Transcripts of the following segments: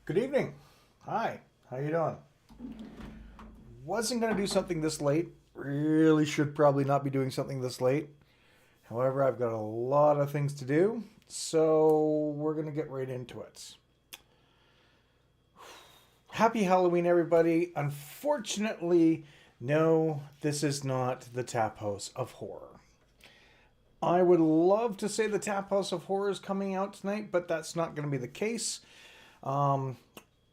Good evening. Hi. How you doing? Wasn't gonna do something this late. Really should probably not be doing something this late. However, I've got a lot of things to do, so we're gonna get right into it. Happy Halloween, everybody. Unfortunately, no, this is not the Tap House of Horror. I would love to say the Tap House of Horror is coming out tonight, but that's not going to be the case. Um,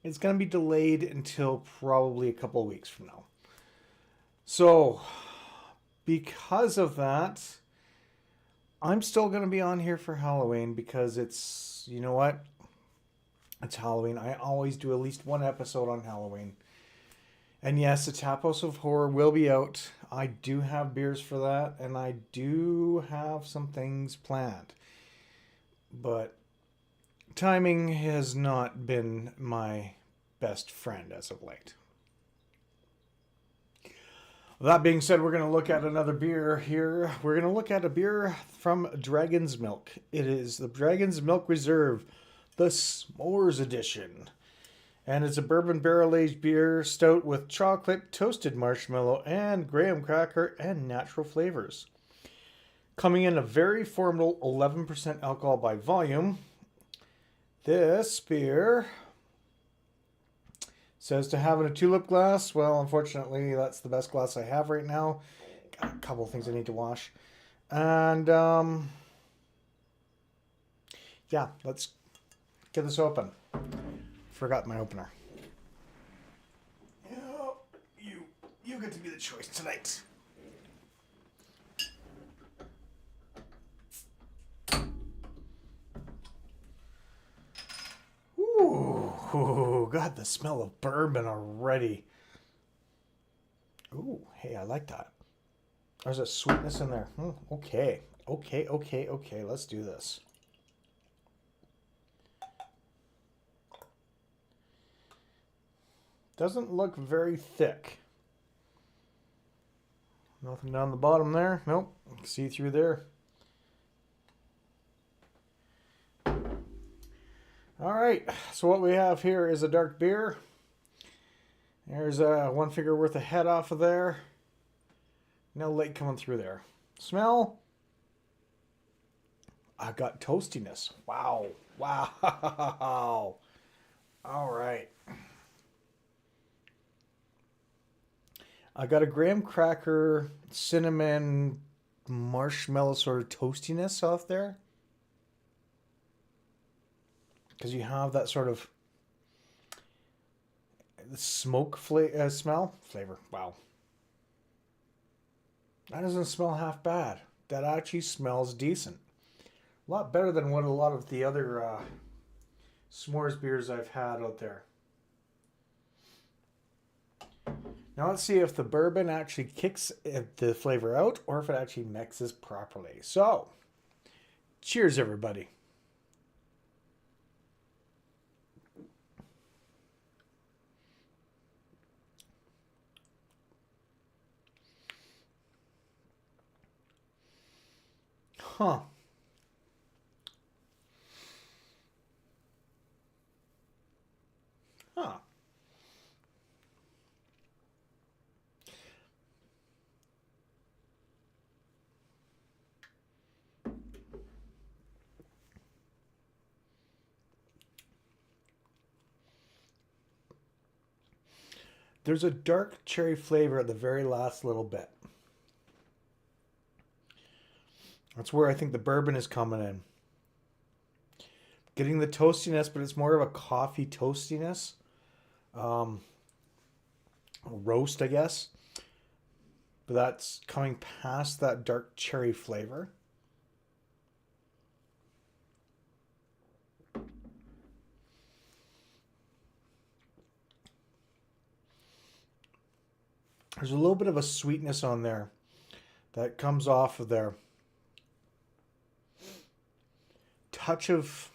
it's going to be delayed until probably a couple of weeks from now. So, because of that, I'm still going to be on here for Halloween because it's, you know what? It's Halloween. I always do at least one episode on Halloween. And yes, the Tap House of Horror will be out. I do have beers for that, and I do have some things planned. But timing has not been my best friend as of late. That being said, we're going to look at another beer here. We're going to look at a beer from Dragon's Milk. It is the Dragon's Milk Reserve, the S'mores Edition. And it's a bourbon barrel-aged beer stout with chocolate, toasted marshmallow, and graham cracker and natural flavors. Coming in a very formidable 11% alcohol by volume, this beer says to have in a tulip glass. Well, unfortunately, that's the best glass I have right now. Got a couple of things I need to wash. And, yeah, let's get this open. Forgot my opener. You get to be the choice tonight. Ooh, got the smell of bourbon already. Ooh, hey, I like that. There's a sweetness in there. Okay. Let's do this. Doesn't look very thick. Nothing down the bottom there. Nope. See through there. All right. So what we have here is a dark beer. There's one finger worth of head off of there. No light coming through there. Smell. I got toastiness. Wow. All right. I got a graham cracker, cinnamon, marshmallow sort of toastiness off there. Because you have that sort of smoke flavor. Wow. That doesn't smell half bad. That actually smells decent. A lot better than what a lot of the other s'mores beers I've had out there. Now let's see if the bourbon actually kicks the flavor out or if it actually mixes properly. So, cheers everybody. Huh. Huh. There's a dark cherry flavor at the very last little bit. That's where I think the bourbon is coming in. Getting the toastiness, but it's more of a coffee toastiness. Roast, I guess. But that's coming past that dark cherry flavor. There's a little bit of a sweetness on there that comes off of there. A touch of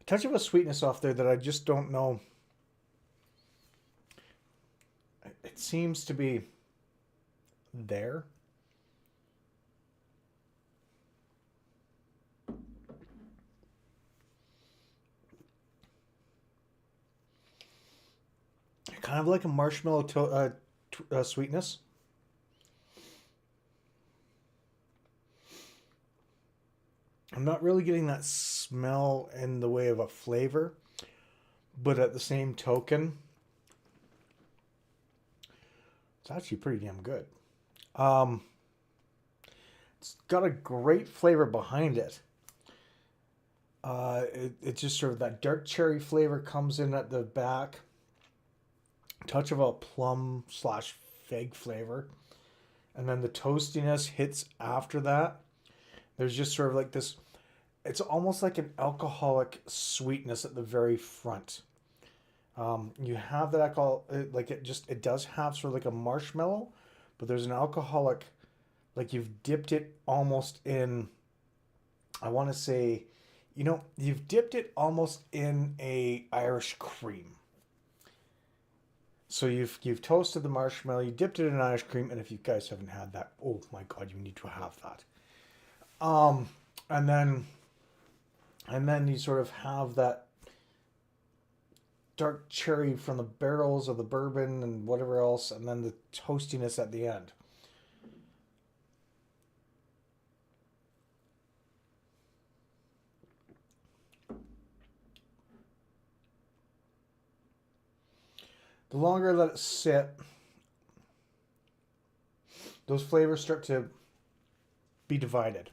a sweetness off there that I just don't know. It seems to be there. kind of like a marshmallow sweetness. I'm not really getting that smell in the way of a flavor, but at the same token, it's actually pretty damn good. Um, it's got a great flavor behind it. It just sort of that dark cherry flavor comes in at the back. Touch of a plum slash fig flavor. And then the toastiness hits after that. There's just sort of like this, it's almost like an alcoholic sweetness at the very front. You have that alcohol, like it does have sort of like a marshmallow, but there's an alcoholic, like you've dipped it almost in, I want to say, you've dipped it almost in a Irish cream. So you've toasted the marshmallow, you dipped it in ice cream, and if you guys haven't had that, oh my god, you need to have that. And then you sort of have that dark cherry from the barrels of the bourbon and whatever else, and then the toastiness at the end. The longer I let it sit, those flavors start to be divided.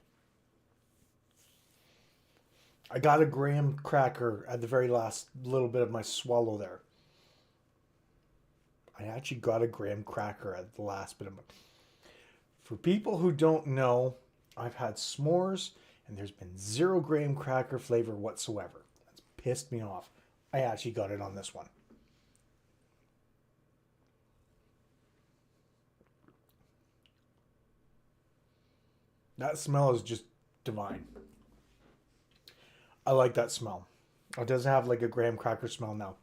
I got a graham cracker at the very last little bit of my swallow there. I actually got a graham cracker at the last bit of my... For people who don't know, I've had s'mores and there's been 0 graham cracker flavor whatsoever. That's pissed me off. I actually got it on this one. That smell is just divine. I like that smell. It does have like a graham cracker smell now.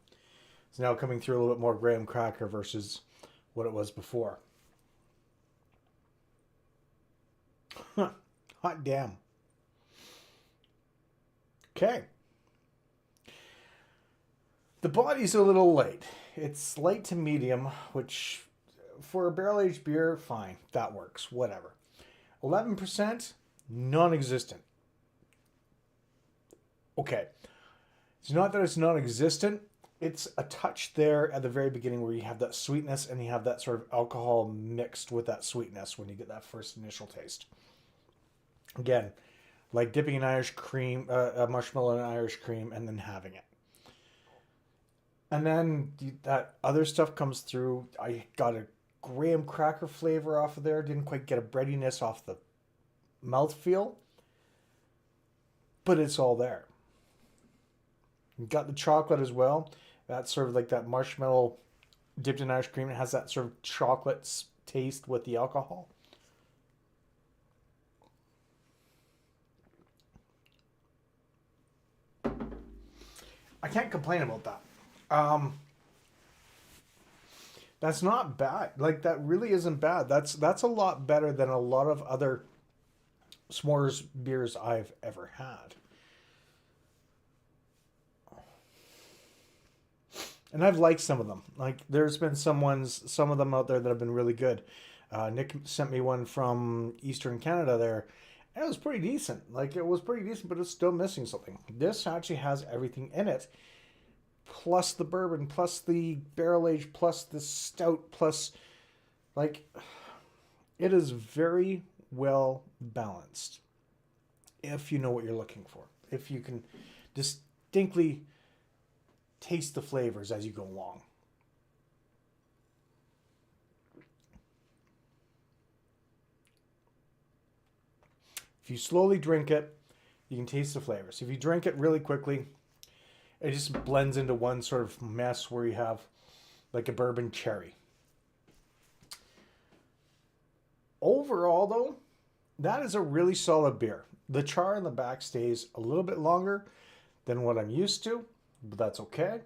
It's now coming through a little bit more graham cracker versus what it was before. Huh. Hot damn. Okay. The body's a little light. It's light to medium, which for a barrel-aged beer, fine. That works. Whatever. 11%, non-existent. Okay. It's not that it's non-existent. It's a touch there at the very beginning where you have that sweetness and you have that sort of alcohol mixed with that sweetness when you get that first initial taste. Again, like dipping an Irish cream, a marshmallow in Irish cream and then having it. And then that other stuff comes through. I got a graham cracker flavor off of there. Didn't quite get a breadiness off the mouthfeel. But it's all there. You got the chocolate as well. That's sort of like that marshmallow dipped in ice cream. It has that sort of chocolate taste with the alcohol. I can't complain about that. That's not bad. Like, that really isn't bad. That's a lot better than a lot of other s'mores beers I've ever had. And I've liked some of them. Like, there's been some of them out there that have been really good. Nick sent me one from Eastern Canada there. And it was pretty decent. Like, it was pretty decent, but it's still missing something. This actually has everything in it. Plus the bourbon, plus the barrel age, plus the stout, plus, like, it is very well balanced. If you know what you're looking for. If you can distinctly taste the flavors as you go along. If you slowly drink it, you can taste the flavors. If you drink it really quickly, it just blends into one sort of mess where you have like a bourbon cherry. Overall, though, that is a really solid beer. The char in the back stays a little bit longer than what I'm used to, but that's okay.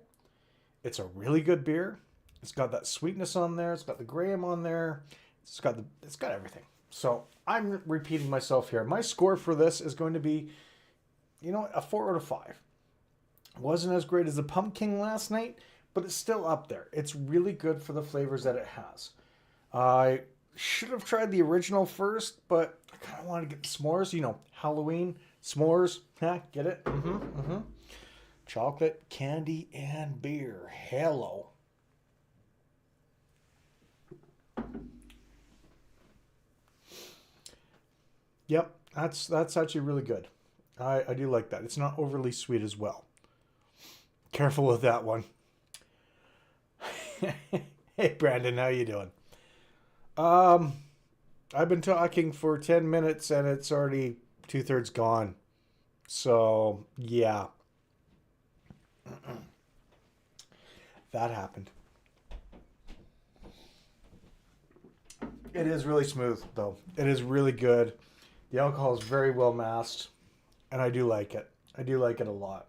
It's a really good beer. It's got that sweetness on there. It's got the graham on there. It's got everything. So I'm repeating myself here. My score for this is going to be, a 4 out of 5. Wasn't as great as the Pumpkin last night, but it's still up there. It's really good for the flavors that it has. I should have tried the original first, but I kind of wanted to get the s'mores. You know, Halloween, s'mores. Huh? Get it? Mm-hmm, mm-hmm. Chocolate, candy, and beer. Hello. Yep, that's actually really good. I do like that. It's not overly sweet as well. Careful with that one. Hey Brandon, how you doing? Um, I've been talking for 10 minutes and it's already 2/3 gone. So yeah, that happened. It is really smooth though. It is really good. The alcohol is very well masked, and I do like it. I do like it a lot.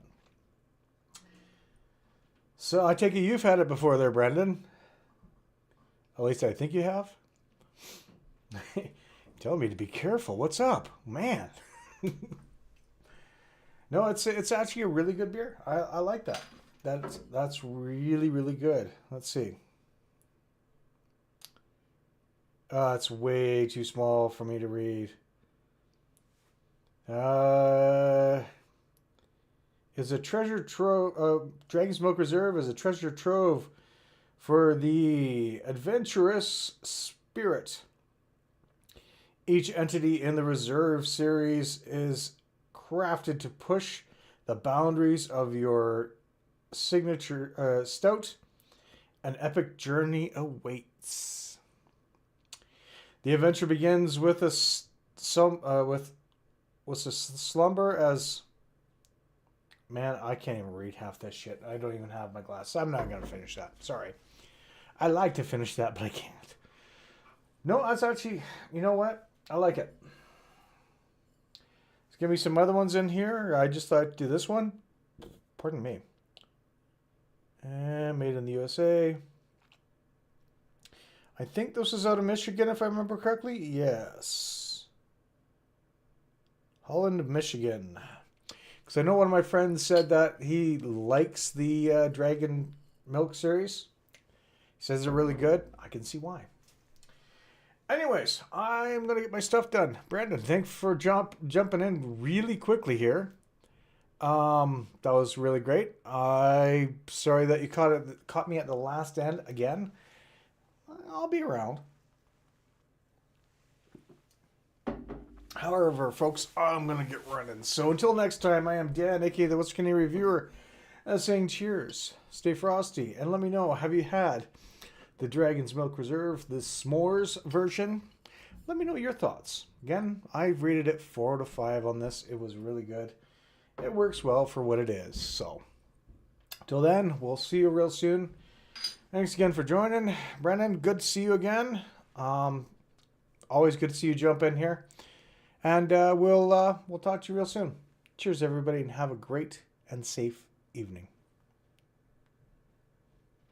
So I take it you've had it before there, Brendan. At least I think you have. Telling me to be careful. What's up, man? No, it's actually a really good beer. I like that. That's really really good. Let's see. It's way too small for me to read. Uh, is a treasure trove. Dragon's Milk Reserve is a treasure trove for the adventurous spirit. Each entity in the Reserve series is crafted to push the boundaries of your signature stout. An epic journey awaits. The adventure begins with a slumber as man. I can't even read half this shit. I don't even have my glasses. I'm not gonna finish that. Sorry. I like to finish that, but I can't. No, that's actually. You know what? I like it. Let's give me some other ones in here. I just thought I'd do this one. Pardon me. And made in the USA. I think this is out of Michigan, if I remember correctly. Yes. Holland, Michigan. Because I know one of my friends said that he likes the Dragon Milk series. He says they're really good. I can see why. Anyways, I'm going to get my stuff done. Brandon, thanks for jumping in really quickly here. That was really great. I'm sorry that you caught me at the last end again. I'll be around. However, folks, I'm going to get running. So until next time, I am Dan, aka the What's Canadian Reviewer, saying cheers, stay frosty, and let me know, have you had the Dragon's Milk Reserve, the s'mores version? Let me know your thoughts. Again, I've rated it 4 out of 5 on this. It was really good. It works well for what it is. So, till then, we'll see you real soon. Thanks again for joining. Brendan, good to see you again. Always good to see you jump in here. And we'll talk to you real soon. Cheers, everybody, and have a great and safe evening.